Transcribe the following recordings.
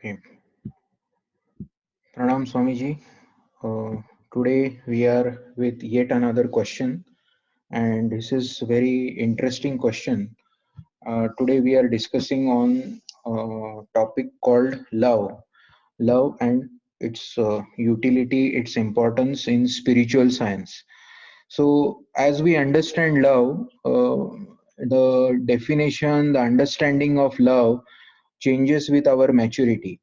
Okay. Pranam Swamiji. Today we are with yet another question, and this is very interesting question. Today we are discussing on a topic called love and its utility, its importance in spiritual science. So, as we understand love, the definition, the understanding of love changes with our maturity.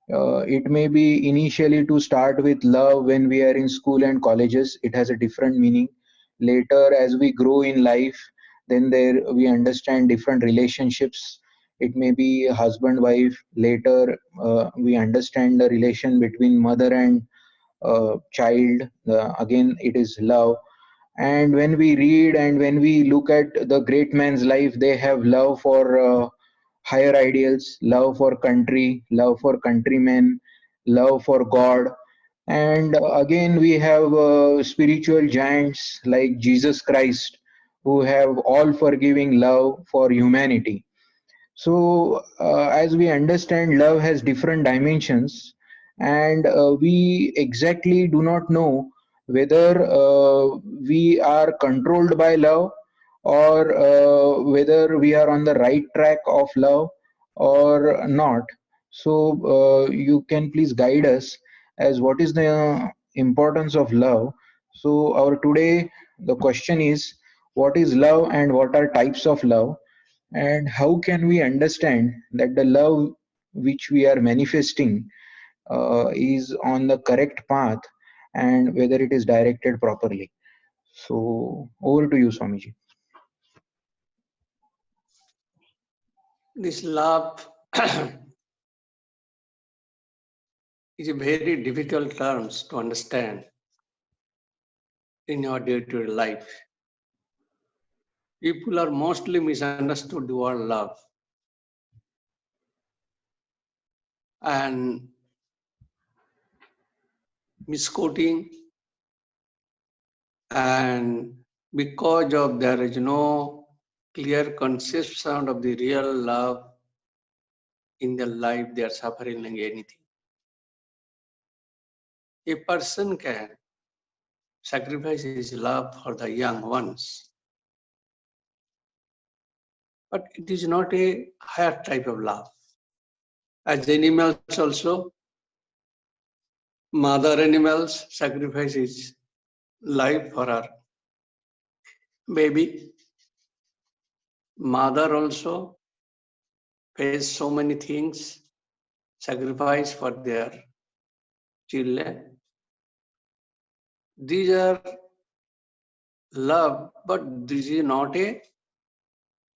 It may be initially to start with love when we are in school and colleges, it has a different meaning. Later, as we grow in life, then there we understand different relationships. It may be husband wife. Later, we understand the relation between mother and child. Again, it is love. And when we read and when we look at the great man's life, they have love for higher ideals, love for country, love for countrymen, love for God. And again, we have spiritual giants like Jesus Christ, who have all forgiving love for humanity. So, as we understand, love has different dimensions, and we exactly do not know whether we are controlled by love, or whether we are on the right track of love or not. So, you can please guide us as what is the importance of love. So, our today the question is, what is love and what are types of love? And how can we understand that the love which we are manifesting is on the correct path, and whether it is directed properly? So, over to you, Swamiji. This love is a very difficult terms to understand in your day-to-day life. People are mostly misunderstood the word love. And misquoting, and because of there is no clear conception of the real love in their life, they are suffering like anything. A person can sacrifice his love for the young ones, but it is not a higher type of love. As animals also, mother animals sacrifice his life for her baby. Mother also face so many things, sacrifice for their children. These are love, but this is not a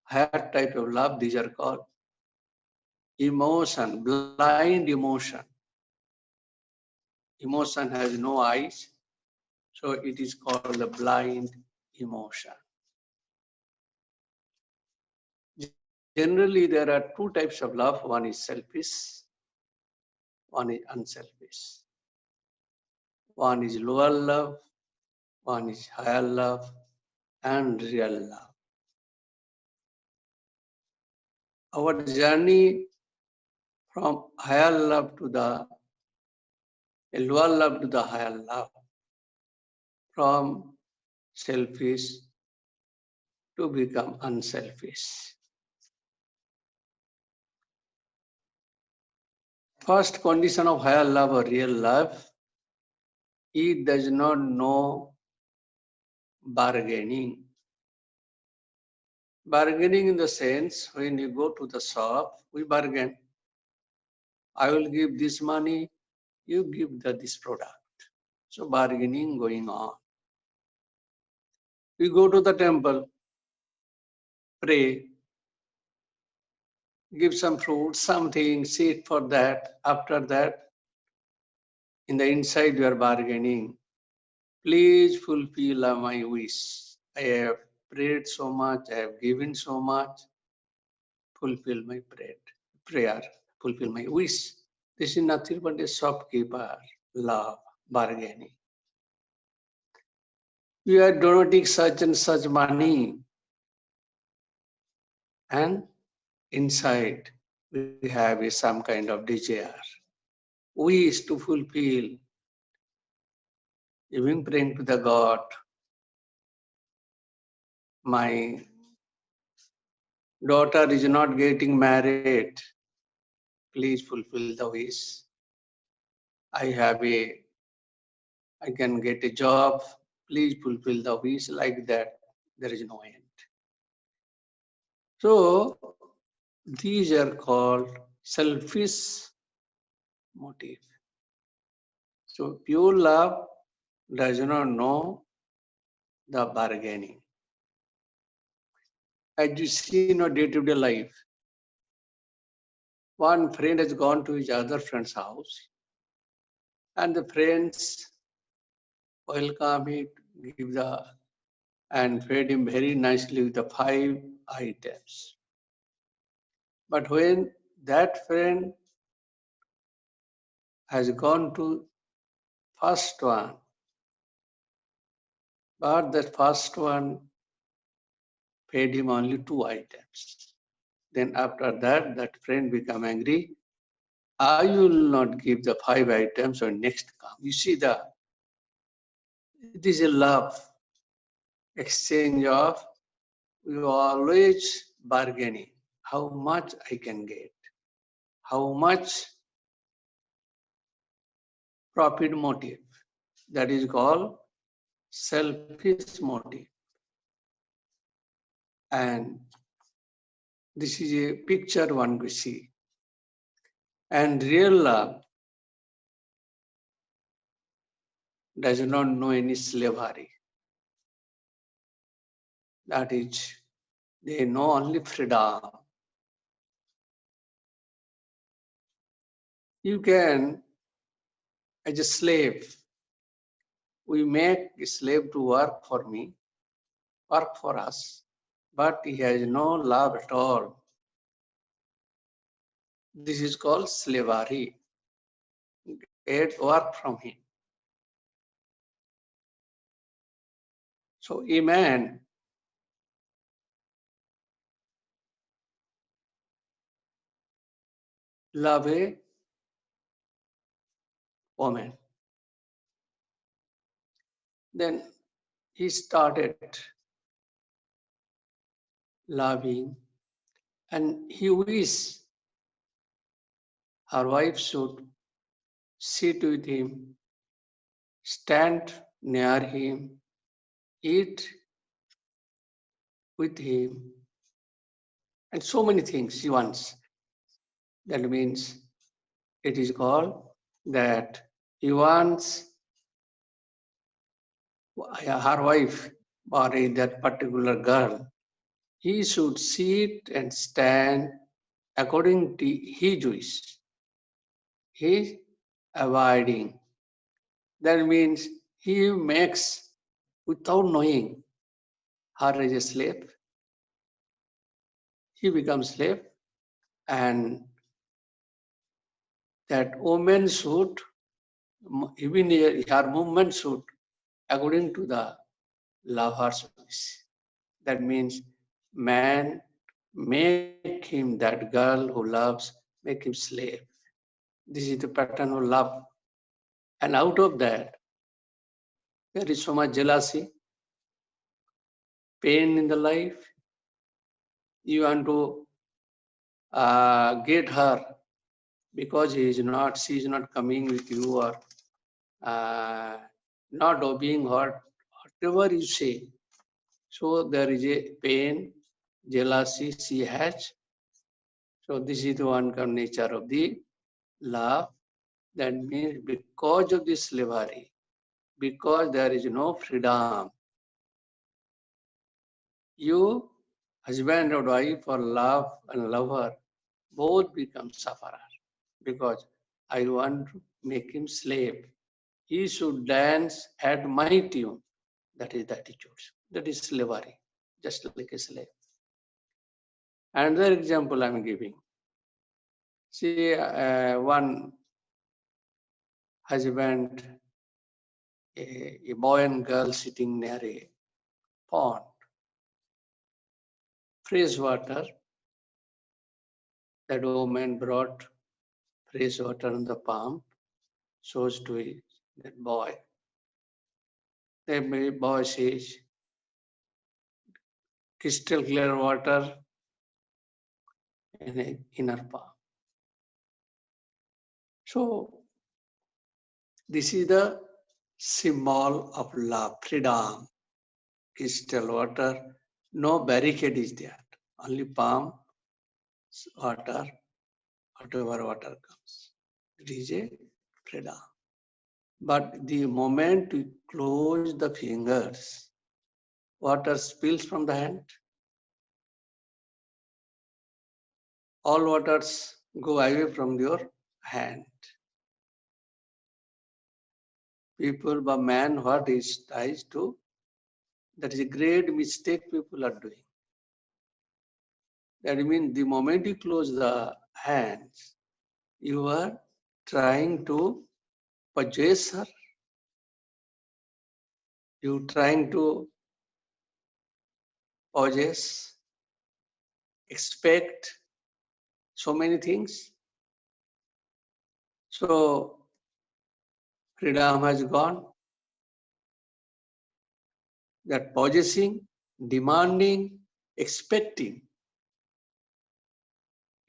higher type of love. These are called emotion, blind emotion. Emotion has no eyes, so it is called the blind emotion. Generally, there are two types of love. One is selfish, one is unselfish. One is lower love, one is higher love, and real love. Our journey from higher love to the lower love to the higher love, from selfish to become unselfish. First condition of higher love or real love, it does not know bargaining. Bargaining in the sense, when you go to the shop, we bargain. I will give this money, you give this product. So bargaining going on. We go to the temple, pray, give some fruit, something, sit for that. After that, in the inside you are bargaining. Please fulfill my wish. I have prayed so much, I have given so much. Fulfill my prayer, fulfill my wish. This is nothing but a shopkeeper, love, bargaining. You are donating such and such money, and inside we have some kind of desire. Wish to fulfill, even praying to the God, my daughter is not getting married, please fulfill the wish. I can get a job, please fulfill the wish. Like that, there is no end. So these are called selfish motive. So pure love does not know the bargaining. As you see in our day-to-day life, one friend has gone to his other friend's house, and the friends welcome him, give the and fed him very nicely with the 5 items. But when that friend has gone to first one, but that first one fed him only 2 items. Then after that, that friend become angry. I will not give the 5 items or next come. You see it is a love exchange of you always bargaining. How much I can get? How much profit motive? That is called selfish motive. And this is a picture one could see. And real love does not know any slavery. That is, they know only freedom. You can, as a slave, we make a slave to work for me, work for us, but he has no love at all. This is called slavery. Get work from him. So a man love a woman. Then he started loving, and he wished her wife should sit with him, stand near him, eat with him, and so many things he wants. That means it is called that he wants her wife or that particular girl. He should sit and stand according to his wish. He is abiding. That means he makes without knowing her as a slave. He becomes slave, and that woman should, even her movement should, according to the lover's wish. That means man make him, that girl who loves, make him slave. This is the pattern of love. And out of that, there is so much jealousy, pain in the life. You want to get her because she is not coming with you, or not obeying her, whatever you say. So there is a pain, jealousy she has. So this is the one nature of the love. That means because of this slavery, because there is no freedom, you, husband or wife, or love and lover, both become sufferer, because I want to make him slave. He should dance at my tune. That is the attitude. That is slavery, just like a slave. Another example I am giving. See, one husband, a boy and girl sitting near a pond, fresh water. That woman brought fresh water on the palm, shows to that boy. The boy says, crystal clear water in her palm. So this is the symbol of love, freedom. Crystal water, no barricade is there. Only palm, water, whatever water comes. It is a freedom. But the moment we close the fingers, water spills from the hand. All waters go away from your hand. People, but man, what is tries to? That is a great mistake people are doing. That means the moment you close the hands, you are trying to possess her. You trying to possess, expect so many things. So freedom has gone. That possessing, demanding, expecting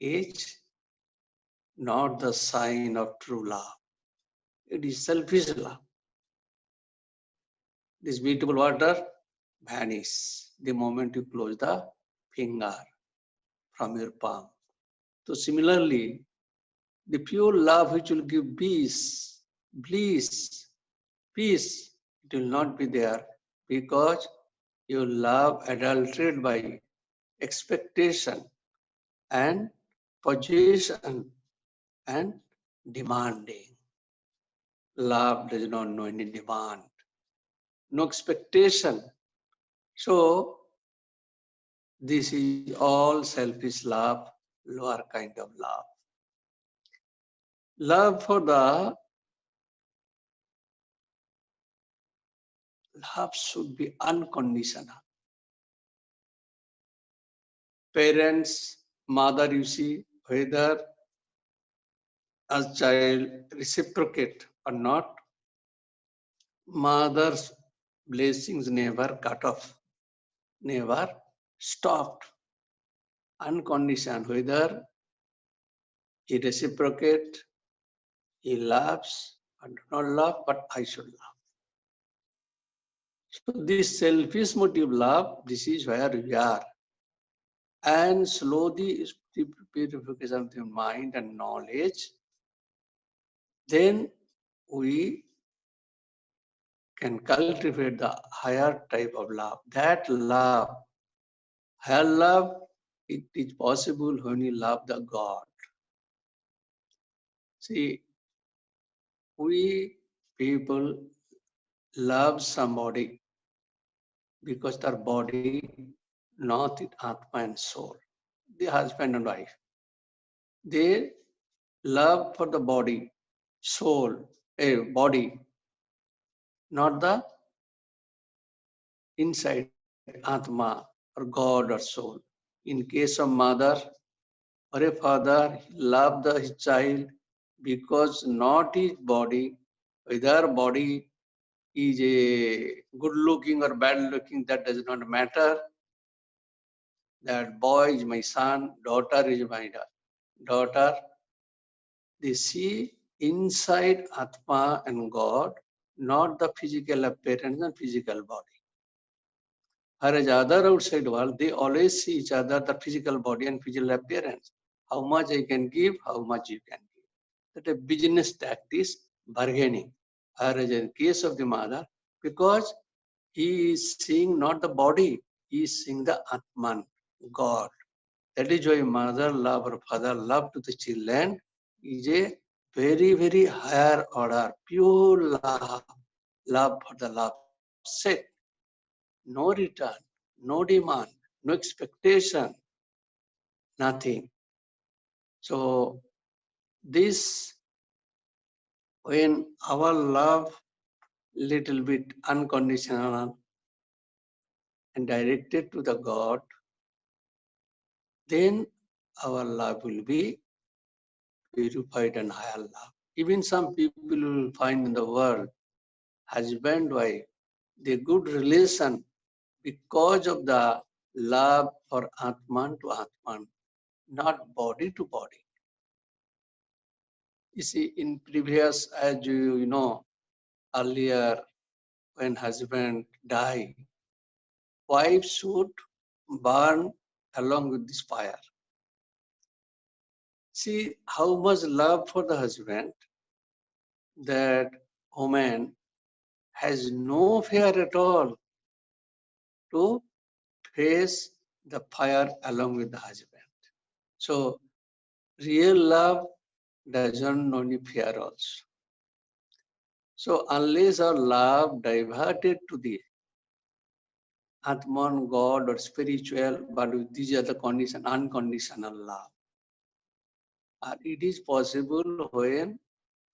is not the sign of true love. It is selfish love. This beautiful water vanishes the moment you close the finger from your palm. So similarly, the pure love which will give peace, bliss, peace, it will not be there because your love adulterated by expectation and possession and demanding. Love does not know any demand, no expectation. So this is all selfish love, lower kind of love. Love for the love should be unconditional. Parents, mother, you see, whether as child reciprocate or not, mother's blessings never cut off, never stopped. Unconditional, whether he reciprocate, he loves, or do not love, but I should love. So this selfish motive love, this is where we are. And slowly purification of the mind and knowledge, then we can cultivate the higher type of love. That love, higher love, it is possible when you love the God. See, we people love somebody because their body, not it atma and soul. The husband and wife. They love for the body, soul, a body, not the inside atma or God or soul. In case of mother or a father, he loved his child because not his body, whether body is a good looking or bad looking, that does not matter. That boy is my son, daughter is my daughter. They see inside Atma and God, not the physical appearance and physical body. Whereas other outside world, they always see each other, the physical body and physical appearance. How much I can give, how much you can give. That a business tactics, bargaining. Whereas in case of the mother, because he is seeing not the body, he is seeing the Atman, God. That is why mother love or father love to the children is a very, very higher order, pure love, love for the love's sake. No return, no demand, no expectation, nothing. So this, when our love little bit unconditional and directed to the God, then our love will be purified and higher love. Even some people will find in the world, husband, wife, the good relation because of the love for Atman to Atman, not body to body. You see, in previous, as you know, earlier when husband die, wife should burn along with this fire. See how much love for the husband that woman has no fear at all to face the fire along with the husband. So real love doesn't know any fear also. So unless our love diverted to the Atman, God or spiritual, but these are the condition, unconditional love. And it is possible when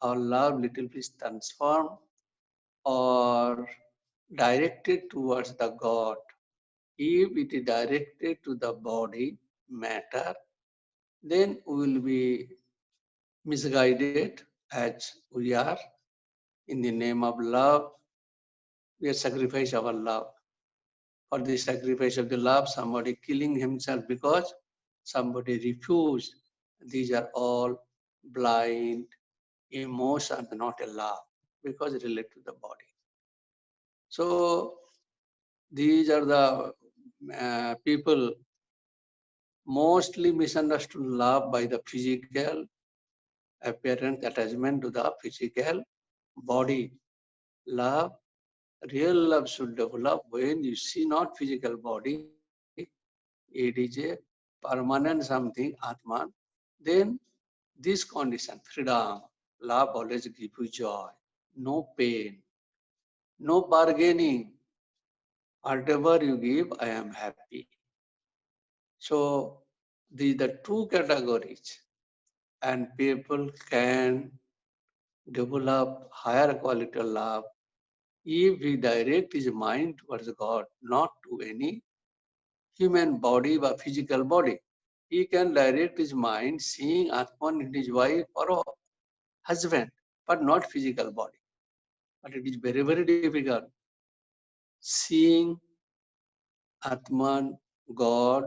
our love little bit transformed or directed towards the God. If it is directed to the body, matter, then we will be misguided as we are. In the name of love, we are sacrifice our love. For the sacrifice of the love, somebody killing himself because somebody refused. These are all blind emotions, not a love, because it relates to the body. So these are the people mostly misunderstood love by the physical appearance attachment to the physical body. Love, real love should develop when you see not physical body, it is a permanent something, Atman, then this condition, freedom, love always give you joy, no pain, no bargaining. Whatever you give, I am happy. So the two categories, and people can develop higher quality love if he direct his mind towards God, not to any human body or physical body. He can direct his mind seeing Atman in his wife or husband, but not physical body. But it is very, very difficult seeing Atman, God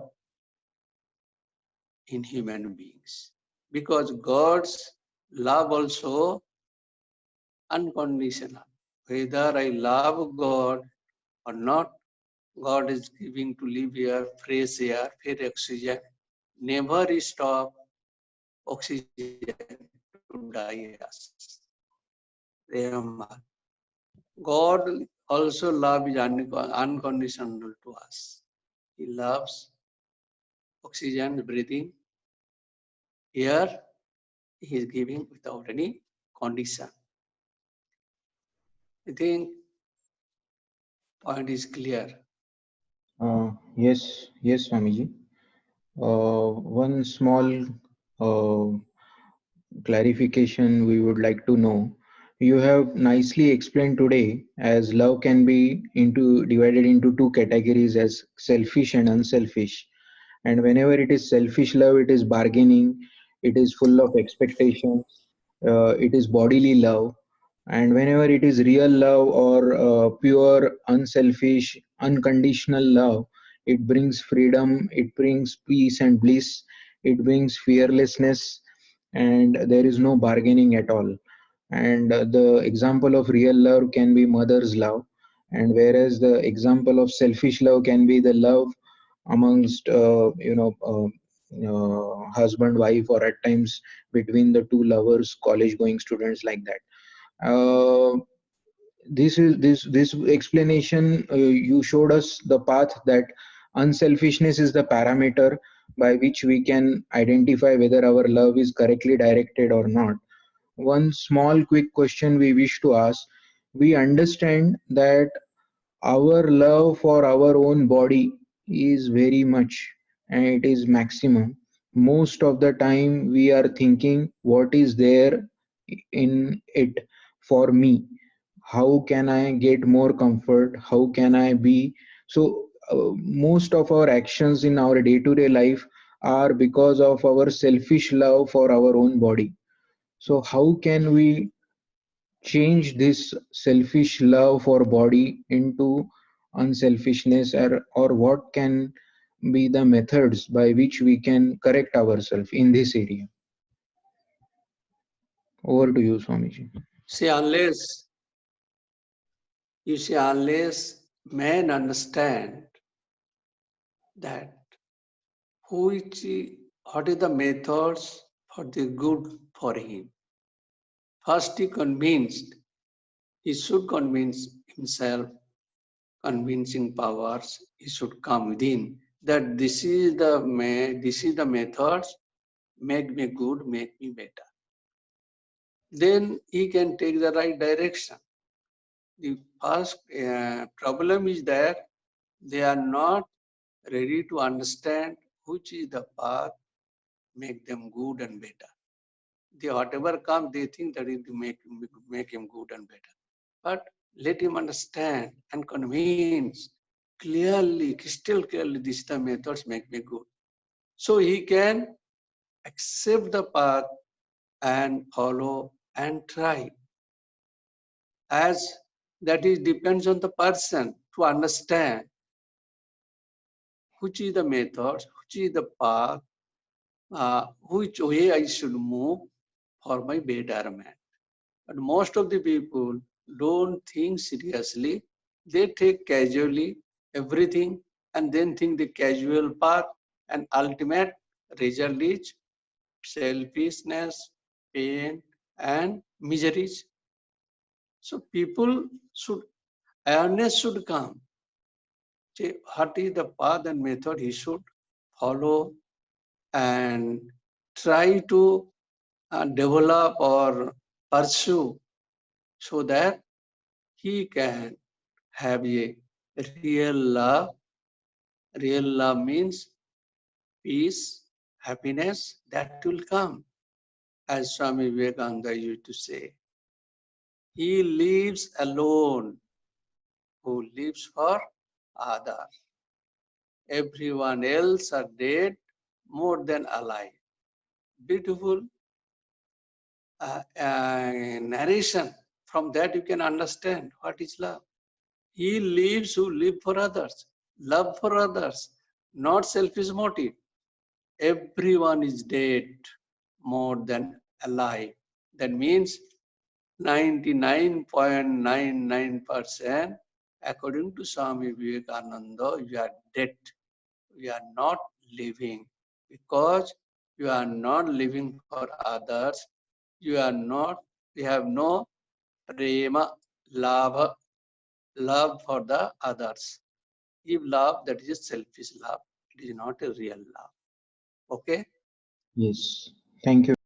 in human beings. Because God's love also unconditional. Whether I love God or not, God is giving to live here, fresh air, fresh oxygen. Never stop oxygen to die us. Remember, God also love is unconditional to us. He loves oxygen, breathing, air. He is giving without any condition. I think point is clear. Yes, Swamiji. One small uh, clarification we would like to know. You have nicely explained today as love can be divided into two categories as selfish and unselfish. And whenever it is selfish love, it is bargaining, it is full of expectations, it is bodily love. And whenever it is real love or pure, unselfish, unconditional love, it brings freedom, it brings peace and bliss, it brings fearlessness, and there is no bargaining at all. And the example of real love can be mother's love, and whereas the example of selfish love can be the love amongst husband wife, or at times between the two lovers, college going students, like that. uh, this explanation, you showed us the path that unselfishness is the parameter by which we can identify whether our love is correctly directed or not. One small quick question we wish to ask: we understand that our love for our own body is very much, and it is maximum. Most of the time we are thinking what is there in it for me, how can I get more comfort, how can I be. So most of our actions in our day to day life are because of our selfish love for our own body. So how can we change this selfish love for body into unselfishness, or what can be the methods by which we can correct ourselves in this area? Over to you, Swamiji. See, unless man understand that which what is the methods for the good for him. First, he should convince himself, convincing powers, he should come within that this is the methods, make me good, make me better. Then he can take the right direction. The first problem is that they are not ready to understand which is the path make them good and better. They whatever comes, they think that it will make him good and better. But let him understand and convince clearly, crystal clearly, this is the methods make me good. So he can accept the path and follow and try. As that is depends on the person to understand which is the methods, which is the path, which way I should move for my betterment. But most of the people don't think seriously. They take casually everything and then think the casual path and ultimate result is selfishness, pain, and miseries. So people should, awareness should come. Say, what is the path and method he should follow and try to develop or pursue so that he can have a real love. Real love means peace, happiness that will come. As Swami Vivekananda used to say, he lives alone who lives for others. Everyone else are dead more than alive. Beautiful narration. From that you can understand what is love. He lives who live for others, love for others, not selfish motive. Everyone is dead more than alive. That means 99.99%, according to Swami Vivekananda, you are dead. You are not living because you are not living for others. You are not, you have no prema, love, love for the others. If love, that is selfish love. It is not a real love. Okay? Yes. Thank you very